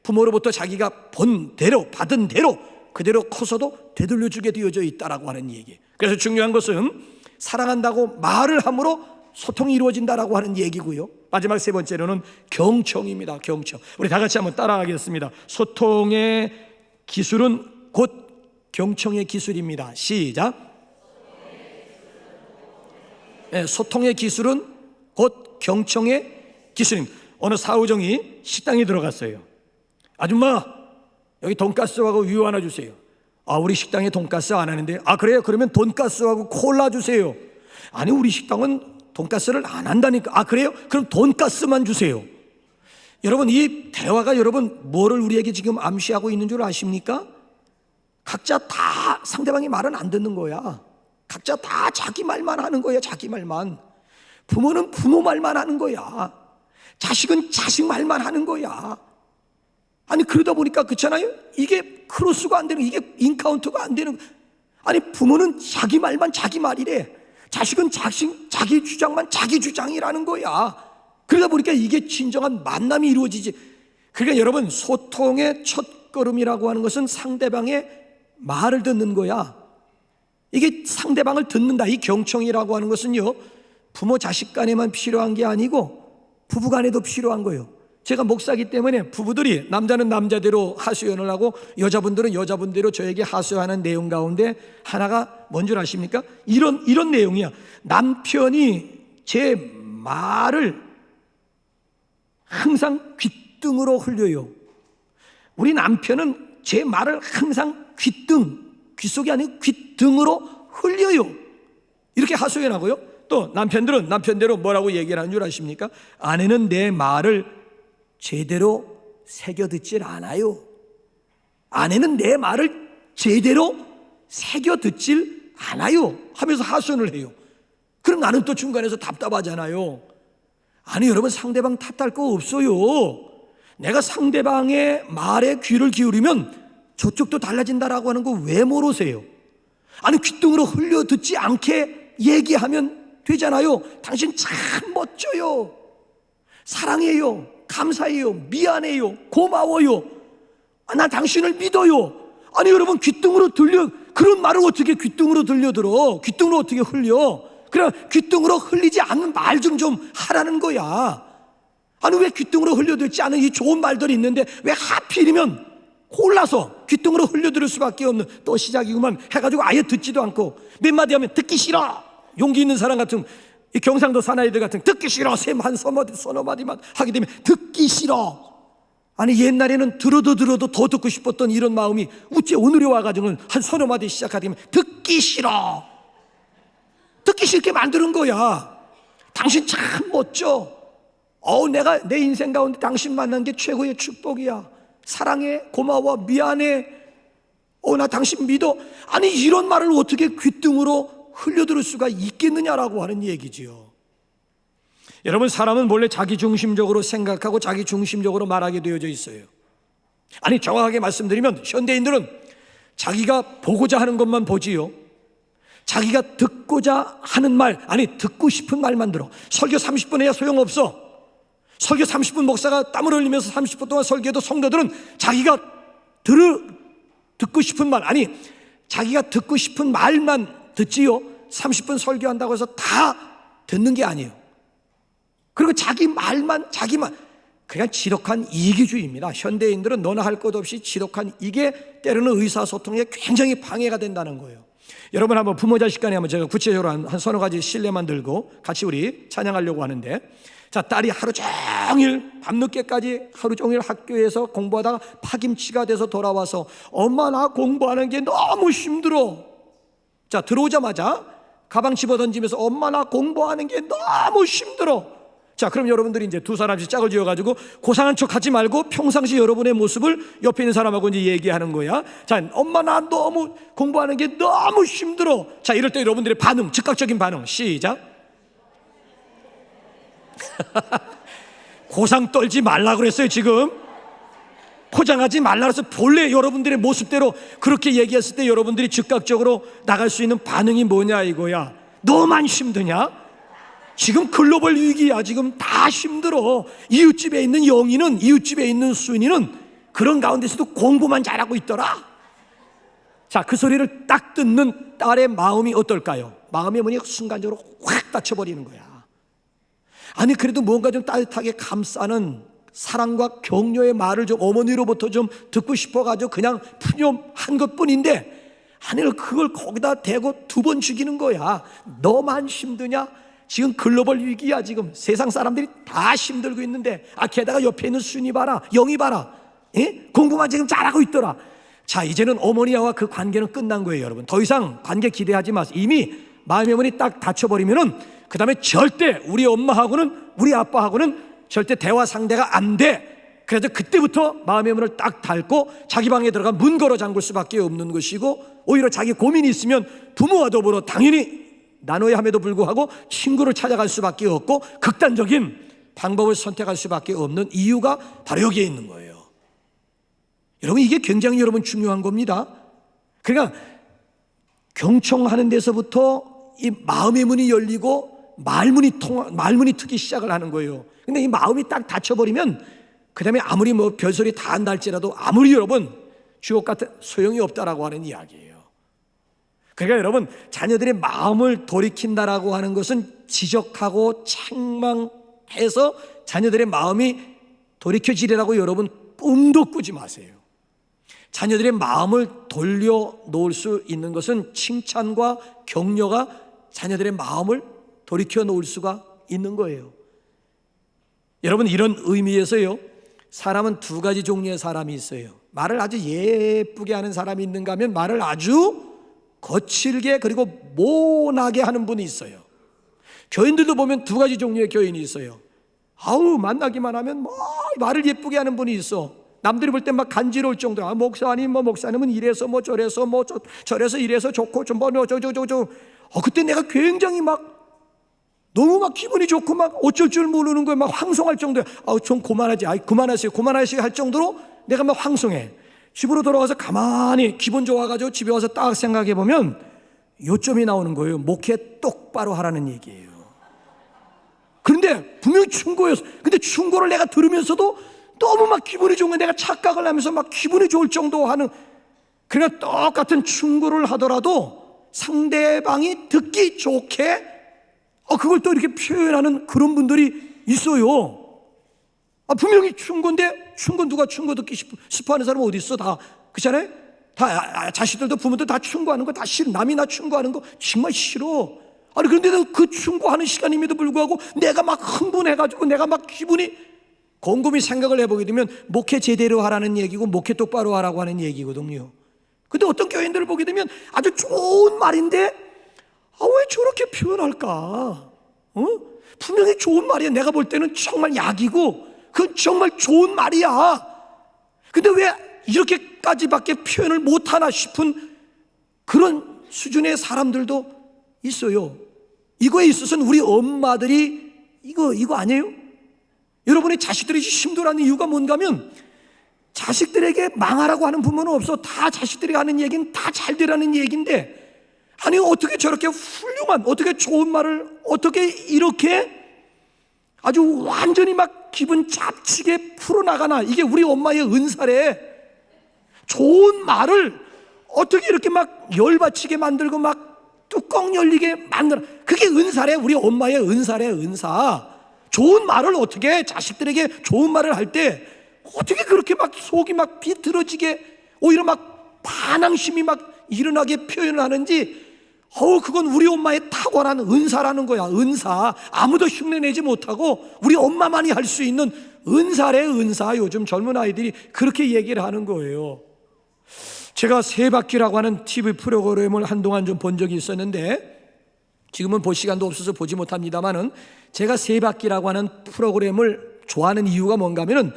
부모로부터 자기가 본 대로 받은 대로 그대로 커서도 되돌려주게 되어져 있다라고 하는 얘기. 그래서 중요한 것은 사랑한다고 말을 함으로 소통이 이루어진다라고 하는 얘기고요. 마지막 세 번째로는 경청입니다. 경청. 우리 다 같이 한번 따라하겠습니다. 소통의 기술은 곧 경청의 기술입니다. 시작. 네, 소통의 기술은 곧 경청의 기술입니다. 어느 사우정이 식당에 들어갔어요. 아줌마 여기 돈가스하고 우유 하나 주세요. 아 우리 식당에 돈가스 안 하는데. 아 그래요? 그러면 돈가스하고 콜라 주세요. 아니 우리 식당은 돈가스를 안 한다니까. 아 그래요? 그럼 돈가스만 주세요. 여러분 이 대화가 여러분 뭐를 우리에게 지금 암시하고 있는 줄 아십니까? 각자 다 상대방의 말은 안 듣는 거야. 각자 다 자기 말만 하는 거야. 자기 말만. 부모는 부모 말만 하는 거야. 자식은 자식 말만 하는 거야. 아니 그러다 보니까 그렇잖아요. 이게 크로스가 안 되는, 이게 인카운트가 안 되는. 아니 부모는 자기 말만 자기 말이래. 자식은 자기 주장만 자기 주장이라는 거야. 그러다 보니까 이게 진정한 만남이 이루어지지. 그러니까 여러분 소통의 첫걸음이라고 하는 것은 상대방의 말을 듣는 거야. 이게 상대방을 듣는다. 이 경청이라고 하는 것은요 부모 자식 간에만 필요한 게 아니고 부부 간에도 필요한 거예요. 제가 목사기 때문에 부부들이 남자는 남자대로 하소연을 하고 여자분들은 여자분대로 저에게 하소연하는 내용 가운데 하나가 뭔 줄 아십니까? 이런 내용이야. 남편이 제 말을 항상 귓등으로 흘려요. 우리 남편은 제 말을 항상 귓속이 아니고 귓등으로 흘려요. 이렇게 하소연하고요. 또 남편들은 남편대로 뭐라고 얘기를 하는 줄 아십니까? 아내는 내 말을 제대로 새겨 듣질 않아요. 아내는 내 말을 제대로 새겨 듣질 않아요 하면서 하소연을 해요. 그럼 나는 또 중간에서 답답하잖아요. 아니 여러분 상대방 탓할 거 없어요. 내가 상대방의 말에 귀를 기울이면 저쪽도 달라진다라고 하는 거 왜 모르세요? 아니 귓등으로 흘려 듣지 않게 얘기하면 되잖아요. 당신 참 멋져요. 사랑해요. 감사해요. 미안해요. 고마워요. 나 당신을 믿어요. 아니 여러분 귓등으로 들려, 그런 말을 어떻게 귓등으로 들려들어? 귓등으로 어떻게 흘려? 그래 귓등으로 흘리지 않는 말 좀 하라는 거야. 아니 왜 귓등으로 흘려들지 않은 이 좋은 말들이 있는데 왜 하필이면 골라서 귓등으로 흘려들을 수밖에 없는, 또 시작이구만 해가지고 아예 듣지도 않고 몇 마디 하면 듣기 싫어. 용기 있는 사람 같은 이 경상도 사나이들 같은 듣기 싫어 한 서너 마디만 하게 되면 듣기 싫어. 아니 옛날에는 들어도 더 듣고 싶었던 이런 마음이 어째 오늘에 와가지고는 한 서너 마디 시작하게 되면 듣기 싫어. 듣기 싫게 만드는 거야. 당신 참 멋져. 내가 내 인생 가운데 당신 만난 게 최고의 축복이야. 사랑해, 고마워, 미안해, 나 당신 믿어. 아니 이런 말을 어떻게 귓등으로 흘려들을 수가 있겠느냐라고 하는 얘기지요. 여러분, 사람은 원래 자기 중심적으로 생각하고 자기 중심적으로 말하게 되어져 있어요. 아니, 정확하게 말씀드리면 현대인들은 자기가 보고자 하는 것만 보지요. 자기가 듣고자 하는 말, 아니 듣고 싶은 말만 들어. 설교 30분 해야 소용없어. 설교 30분 목사가 땀을 흘리면서 30분 동안 설교해도 성도들은 자기가 듣고 싶은 말, 아니 자기가 듣고 싶은 말만 듣지요. 30분 설교한다고 해서 다 듣는 게 아니에요. 그리고 자기 말만, 그냥 지독한 이기주의입니다. 현대인들은 너나 할 것 없이 지독한, 이게 때로는 의사소통에 굉장히 방해가 된다는 거예요. 여러분, 한번 부모 자식 간에 한번 제가 구체적으로 한 서너 가지 실례만 들고 같이 우리 찬양하려고 하는데, 자, 딸이 하루 종일 밤늦게까지 하루 종일 학교에서 공부하다가 파김치가 돼서 돌아와서 엄마, 나 공부하는 게 너무 힘들어. 자, 들어오자마자 가방 집어 던지면서 엄마, 나 공부하는 게 너무 힘들어. 자, 그럼 여러분들이 이제 두 사람씩 짝을 지어가지고 고상한 척 하지 말고 평상시 여러분의 모습을 옆에 있는 사람하고 이제 얘기하는 거야. 자, 엄마, 나 너무 공부하는 게 너무 힘들어. 자, 이럴 때 여러분들의 반응, 즉각적인 반응, 시작. 고상 떨지 말라 그랬어요. 지금 포장하지 말라 그래서 본래 여러분들의 모습대로 그렇게 얘기했을 때 여러분들이 즉각적으로 나갈 수 있는 반응이 뭐냐 이거야. 너만 힘드냐? 지금 글로벌 위기야. 지금 다 힘들어. 이웃집에 있는 영희는, 이웃집에 있는 순이는 그런 가운데서도 공부만 잘하고 있더라. 자, 그 소리를 딱 듣는 딸의 마음이 어떨까요? 마음의 문이 순간적으로 확 닫혀버리는 거야. 아니, 그래도 뭔가 좀 따뜻하게 감싸는 사랑과 격려의 말을 좀 어머니로부터 좀 듣고 싶어가지고 그냥 푸념한 것뿐인데, 아니 그걸 거기다 대고 두 번 죽이는 거야. 너만 힘드냐? 지금 글로벌 위기야. 지금 세상 사람들이 다 힘들고 있는데, 게다가 옆에 있는 순이 봐라, 영이 봐라, 공부만 지금 잘하고 있더라. 자, 이제는 어머니와 그 관계는 끝난 거예요. 여러분, 더 이상 관계 기대하지 마세요. 이미 마음의 문이 딱 닫혀버리면은 그 다음에 절대 우리 엄마하고는, 우리 아빠하고는 절대 대화 상대가 안 돼. 그래서 그때부터 마음의 문을 딱 닫고 자기 방에 들어가 문 걸어 잠글 수밖에 없는 것이고, 오히려 자기 고민이 있으면 부모와 더불어 당연히 나눠야 함에도 불구하고 친구를 찾아갈 수밖에 없고 극단적인 방법을 선택할 수밖에 없는 이유가 바로 여기에 있는 거예요. 여러분, 이게 굉장히 여러분 중요한 겁니다. 그러니까 경청하는 데서부터 이 마음의 문이 열리고 말문이 트기 시작을 하는 거예요. 근데 이 마음이 딱 닫혀버리면 그 다음에 아무리 뭐 별소리 다 한다 할지라도 아무리 여러분 주옥 같은 소용이 없다라고 하는 이야기예요. 그러니까 여러분, 자녀들의 마음을 돌이킨다라고 하는 것은 지적하고 책망해서 자녀들의 마음이 돌이켜지리라고 여러분 꿈도 꾸지 마세요. 자녀들의 마음을 돌려놓을 수 있는 것은 칭찬과 격려가 자녀들의 마음을 돌이켜 놓을 수가 있는 거예요. 여러분, 이런 의미에서요, 사람은 두 가지 종류의 사람이 있어요. 말을 아주 예쁘게 하는 사람이 있는가 하면 말을 아주 거칠게 그리고 모나게 하는 분이 있어요. 교인들도 보면 두 가지 종류의 교인이 있어요. 아우, 만나기만 하면 뭐 말을 예쁘게 하는 분이 있어. 남들이 볼 때 막 간지러울 정도로, 목사님, 목사님은 이래서 저래서 저래서 이래서 좋고 좀 저저저저. 그때 내가 굉장히 막 너무 막 기분이 좋고 막 어쩔 줄 모르는 거야. 막 황송할 정도야. 좀 그만하지. 그만하세요 할 정도로 내가 막 황송해. 집으로 돌아와서 가만히 기분 좋아가지고 집에 와서 딱 생각해 보면 요점이 나오는 거예요. 목회 똑바로 하라는 얘기예요. 그런데 분명히 충고였어. 근데 충고를 내가 들으면서도 너무 막 기분이 좋은 거야. 내가 착각을 하면서 막 기분이 좋을 정도 하는, 그러니까 똑같은 충고를 하더라도 상대방이 듣기 좋게 그걸 또 이렇게 표현하는 그런 분들이 있어요. 분명히 충고인데, 누가 충고 듣기 싶어하는 사람은 어디 있어? 다 그렇잖아요. 다 자식들도 부모도 다 충고하는 거 다 싫어. 남이 나 충고하는 거 정말 싫어. 그런데도 그 충고하는 시간임에도 불구하고 내가 막 흥분해가지고 내가 막 기분이, 곰곰이 생각을 해보게 되면 목회 제대로 하라는 얘기고 목회 똑바로 하라고 하는 얘기거든요. 근데 어떤 교인들을 보게 되면 아주 좋은 말인데 왜 저렇게 표현할까? 분명히 좋은 말이야. 내가 볼 때는 정말 약이고 그건 정말 좋은 말이야. 근데 왜 이렇게까지밖에 표현을 못하나 싶은 그런 수준의 사람들도 있어요. 이거에 있어서는 우리 엄마들이 이거 아니에요? 여러분의 자식들이 힘들어하는 이유가 뭔가 하면 자식들에게 망하라고 하는 부모는 없어. 다 자식들이 하는 얘기는 다 잘 되라는 얘기인데, 아니 어떻게 저렇게 훌륭한, 어떻게 좋은 말을 어떻게 이렇게 아주 완전히 막 기분 잡치게 풀어나가나. 이게 우리 엄마의 은사래. 좋은 말을 어떻게 이렇게 막 열받치게 만들고 막 뚜껑 열리게 만들어. 그게 은사래. 우리 엄마의 은사래. 은사. 좋은 말을 어떻게, 자식들에게 좋은 말을 할 때 어떻게 그렇게 막 속이 막 비틀어지게 오히려 막 반항심이 막 일어나게 표현을 하는지, 그건 우리 엄마의 탁월한 은사라는 거야. 은사. 아무도 흉내내지 못하고 우리 엄마만이 할 수 있는 은사래. 은사. 요즘 젊은 아이들이 그렇게 얘기를 하는 거예요. 제가 세바퀴라고 하는 TV 프로그램을 한동안 좀 본 적이 있었는데, 지금은 볼 시간도 없어서 보지 못합니다만은, 제가 세바퀴라고 하는 프로그램을 좋아하는 이유가 뭔가 하면은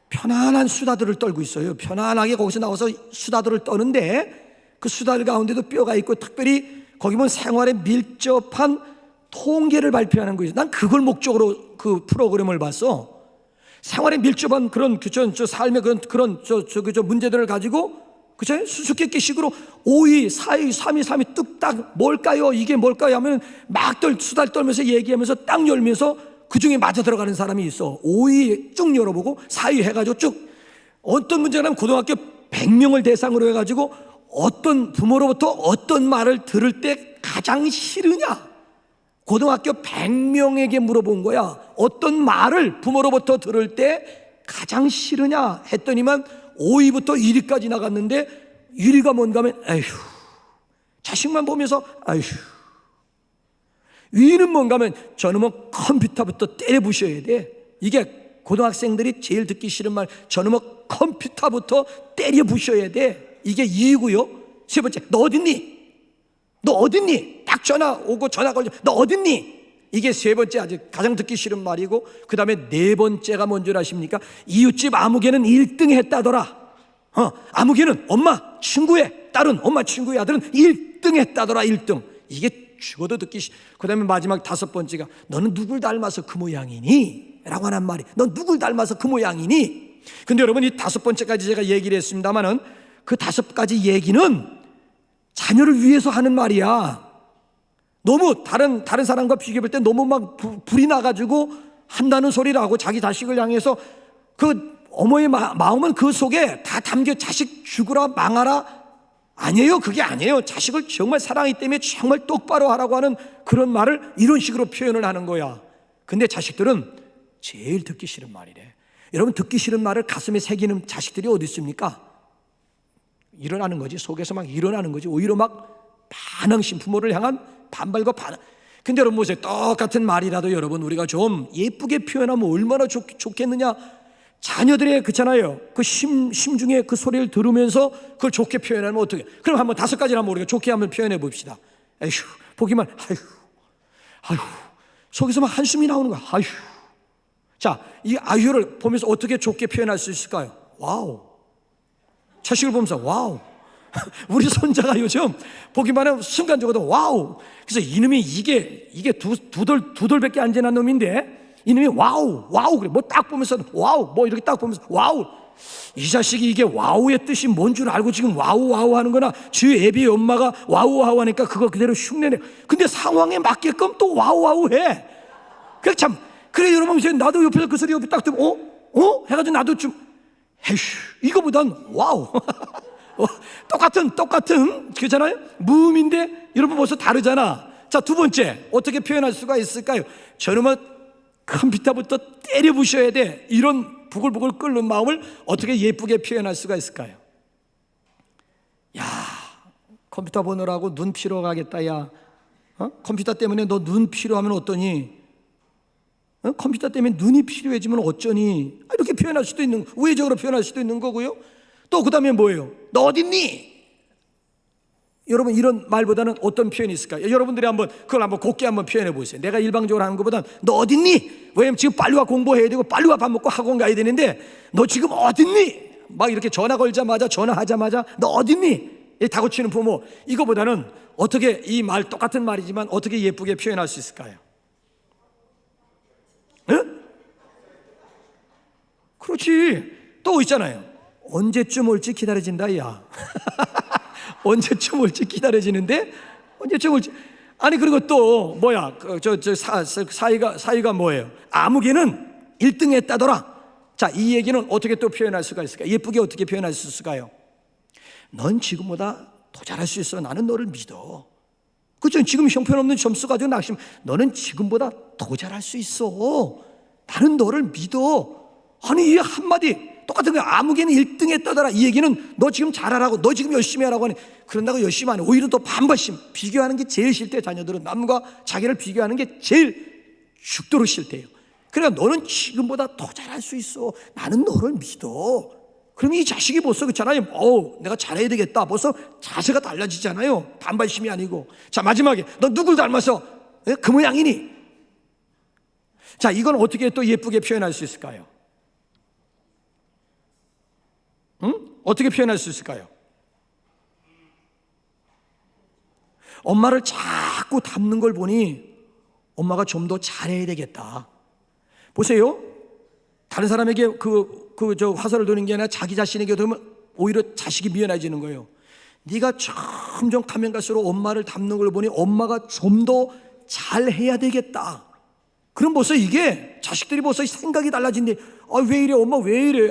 편안한 수다들을 떨고 있어요. 편안하게 거기서 나와서 수다들을 떠는데, 그 수다들 가운데도 뼈가 있고, 특별히 거기 보면 생활에 밀접한 통계를 발표하는 거예요. 난 그걸 목적으로 그 프로그램을 봤어. 생활에 밀접한 그런 저 삶의 그런 문제들을 가지고, 그죠? 수수께끼식으로 5위, 4위, 3위, 3위 뚝딱 뭘까요? 이게 뭘까요? 하면 막 수다를 떨면서 얘기하면서 딱 열면서 그 중에 맞아 들어가는 사람이 있어. 5위 쭉 열어보고 4위 해가지고 쭉. 어떤 문제냐면 고등학교 100명을 대상으로 해가지고 어떤 부모로부터 어떤 말을 들을 때 가장 싫으냐? 고등학교 100명에게 물어본 거야. 어떤 말을 부모로부터 들을 때 가장 싫으냐 했더니만 5위부터 1위까지 나갔는데, 1위가 뭔가 하면 에휴, 자식만 보면서 에휴. 위는 뭔가 하면 저놈은 컴퓨터부터 때려 부셔야 돼. 이게 고등학생들이 제일 듣기 싫은 말. 저놈은 컴퓨터부터 때려 부셔야 돼. 이게 2위고요. 세 번째, 너 어딨니? 너 어딨니? 딱 전화 오고 전화 걸려. 너 어딨니? 이게 세 번째, 아주 가장 듣기 싫은 말이고, 그 다음에 네 번째가 뭔지 아십니까? 이웃집 아무개는 1등 했다더라. 아무개는 엄마 친구의 딸은, 엄마 친구의 아들은 1등 했다더라. 1등. 이게 죽어도 듣기 싫어. 그 다음에 마지막 다섯 번째가, 너는 누굴 닮아서 그 모양이니? 라고 하는 말이, 넌 누굴 닮아서 그 모양이니? 근데 여러분, 이 다섯 번째까지 제가 얘기를 했습니다만은, 그 다섯 가지 얘기는 자녀를 위해서 하는 말이야. 너무 다른 사람과 비교해 볼 때 너무 막 불이 나가지고 한다는 소리를 하고, 자기 자식을 향해서 그 어머니의 마음은 그 속에 다 담겨. 자식 죽으라 망하라 아니에요. 그게 아니에요. 자식을 정말 사랑하기 때문에 정말 똑바로 하라고 하는 그런 말을 이런 식으로 표현을 하는 거야. 근데 자식들은 제일 듣기 싫은 말이래. 여러분, 듣기 싫은 말을 가슴에 새기는 자식들이 어디 있습니까? 일어나는 거지. 속에서 막 일어나는 거지. 오히려 막 반항심, 부모를 향한 반발과 반항. 근데 여러분 보세요. 똑같은 말이라도 여러분 우리가 좀 예쁘게 표현하면 얼마나 좋겠느냐. 자녀들의 그렇잖아요. 그 심중에 그 소리를 들으면서 그걸 좋게 표현하면 어떻게? 그럼 한번 다섯 가지를 한번 우리가 좋게 한번 표현해 봅시다. 에휴, 보기만 아휴, 속에서 막 한숨이 나오는 거야. 아휴. 자, 이 아휴를 보면서 어떻게 좋게 표현할 수 있을까요? 와우. 자식을 보면서 와우. 우리 손자가 요즘 보기만 하면 순간적으로 와우. 그래서 이놈이 이게 두 돌밖에 안 지난 놈인데, 이놈이 와우 그래. 뭐 딱 보면서 와우, 뭐 이렇게 딱 보면서 와우. 이 자식이 이게 와우의 뜻이 뭔 줄 알고 지금 와우 하는 거나, 지 애비 엄마가 와우 하니까 그거 그대로 흉내내. 근데 상황에 맞게끔 또 와우 해. 그래 참. 그래 여러분, 나도 옆에서 그 소리 옆에 딱 들으면 해가지고 나도 좀 에휴, 이거보단 와우. 똑같은 그렇잖아요. 무음인데 여러분 벌써 다르잖아. 자, 두 번째 어떻게 표현할 수가 있을까요? 저놈은 컴퓨터부터 때려 부셔야 돼. 이런 부글부글 끓는 마음을 어떻게 예쁘게 표현할 수가 있을까요? 야, 컴퓨터 보느라고 눈 피로 가겠다. 야, 컴퓨터 때문에 너 눈 피로하면 어떠니? 컴퓨터 때문에 눈이 필요해지면 어쩌니? 이렇게 표현할 수도 있는, 우회적으로 표현할 수도 있는 거고요. 또 그 다음에 뭐예요? 너 어딨니? 여러분, 이런 말보다는 어떤 표현이 있을까요? 여러분들이 그걸 한번 곱게 한번 표현해 보세요. 내가 일방적으로 하는 것보다는 너 어딨니? 왜냐면 지금 빨리 와 공부해야 되고 빨리 와 밥 먹고 학원 가야 되는데 너 지금 어딨니? 막 이렇게 전화하자마자 너 어딨니? 다구치는 부모. 이거보다는 어떻게, 이 말 똑같은 말이지만 어떻게 예쁘게 표현할 수 있을까요? 그렇지. 또 있잖아요. 언제쯤 올지 기다려진다, 야. 언제쯤 올지 기다려지는데 언제쯤 올지. 아니 그리고 또 뭐야? 사이가 뭐예요? 아무개는 1등 했다더라. 자, 이 얘기는 어떻게 또 표현할 수가 있을까? 예쁘게 어떻게 표현할 수 있을까요? 넌 지금보다 더 잘할 수 있어. 나는 너를 믿어. 그렇죠? 지금 형편없는 점수 가지고 낙심. 너는 지금보다 더 잘할 수 있어. 나는 너를 믿어. 아니 이 한마디 똑같은 거야. 아무개는 1등 했다더라. 이 얘기는 너 지금 잘하라고, 너 지금 열심히 하라고 하니, 그런다고 열심히 안 해. 오히려 더 반발심. 비교하는 게 제일 싫대. 자녀들은 남과 자기를 비교하는 게 제일 죽도록 싫대요. 그러니까 너는 지금보다 더 잘할 수 있어. 나는 너를 믿어. 그럼 이 자식이 벌써 그렇잖아요. 내가 잘해야 되겠다. 벌써 자세가 달라지잖아요. 반발심이 아니고. 자, 마지막에 너 누굴 닮아서 그 모양이니? 자, 이건 어떻게 또 예쁘게 표현할 수 있을까요? 어떻게 표현할 수 있을까요? 엄마를 자꾸 닮는 걸 보니 엄마가 좀 더 잘해야 되겠다. 보세요. 다른 사람에게 화살을 도는 게 아니라 자기 자신에게 도면 오히려 자식이 미안해지는 거예요. 네가 점점 가면 갈수록 엄마를 닮는 걸 보니 엄마가 좀 더 잘해야 되겠다. 그럼 벌써 이게 자식들이 벌써 생각이 달라진대. 왜 이래? 엄마 왜 이래?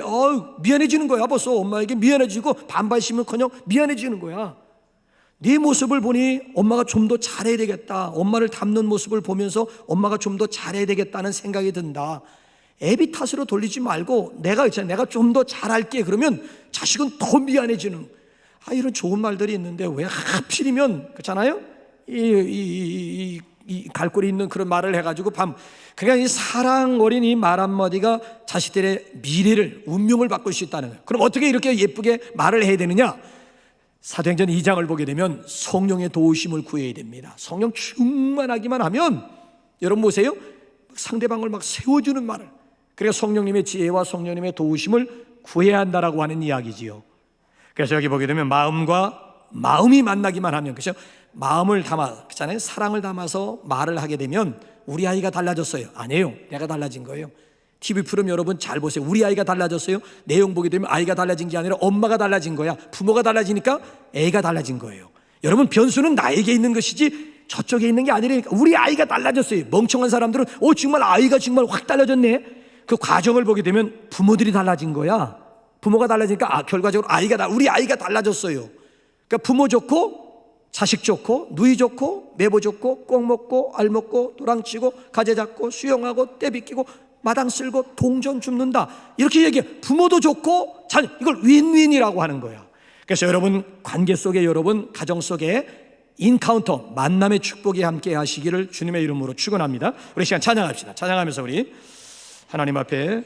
미안해지는 거야. 벌써 엄마에게 미안해지고 반발심은커녕 미안해지는 거야. 네 모습을 보니 엄마가 좀 더 잘해야 되겠다. 엄마를 닮는 모습을 보면서 엄마가 좀 더 잘해야 되겠다는 생각이 든다. 애비 탓으로 돌리지 말고 내가 좀 더 잘할게. 그러면 자식은 더 미안해지는. 이런 좋은 말들이 있는데 왜 하필이면 그렇잖아요? 이 갈고리 있는 그런 말을 해가지고 그러니까 이 사랑 어린 이 말 한마디가 자식들의 미래를, 운명을 바꿀 수 있다는 거예요. 그럼 어떻게 이렇게 예쁘게 말을 해야 되느냐? 사도행전 2장을 보게 되면 성령의 도우심을 구해야 됩니다. 성령 충만하기만 하면 여러분 보세요. 상대방을 막 세워주는 말을. 그러니까 성령님의 지혜와 성령님의 도우심을 구해야 한다라고 하는 이야기지요. 그래서 여기 보게 되면 마음이 만나기만 하면, 그렇죠? 마음을 담아, 그렇잖아요? 사랑을 담아서 말을 하게 되면 우리 아이가 달라졌어요. 아니에요. 내가 달라진 거예요. TV 프로그램 여러분 잘 보세요. 우리 아이가 달라졌어요. 내용 보게 되면 아이가 달라진 게 아니라 엄마가 달라진 거야. 부모가 달라지니까 애가 달라진 거예요. 여러분 변수는 나에게 있는 것이지 저쪽에 있는 게 아니라니까. 우리 아이가 달라졌어요. 멍청한 사람들은 정말 아이가 정말 확 달라졌네. 그 과정을 보게 되면 부모들이 달라진 거야. 부모가 달라지니까 결과적으로 우리 아이가 달라졌어요. 그러니까 부모 좋고 자식 좋고 누이 좋고 매보 좋고 꼭 먹고 알 먹고 도랑치고 가재 잡고 수영하고 떼 비끼고 마당 쓸고 동전 줍는다. 이렇게 얘기해. 부모도 좋고 자녀, 이걸 윈윈이라고 하는 거야. 그래서 여러분 관계 속에, 여러분 가정 속에 인카운터, 만남의 축복이 함께 하시기를 주님의 이름으로 축원합니다. 우리 시간 찬양합시다. 찬양하면서 우리 하나님 앞에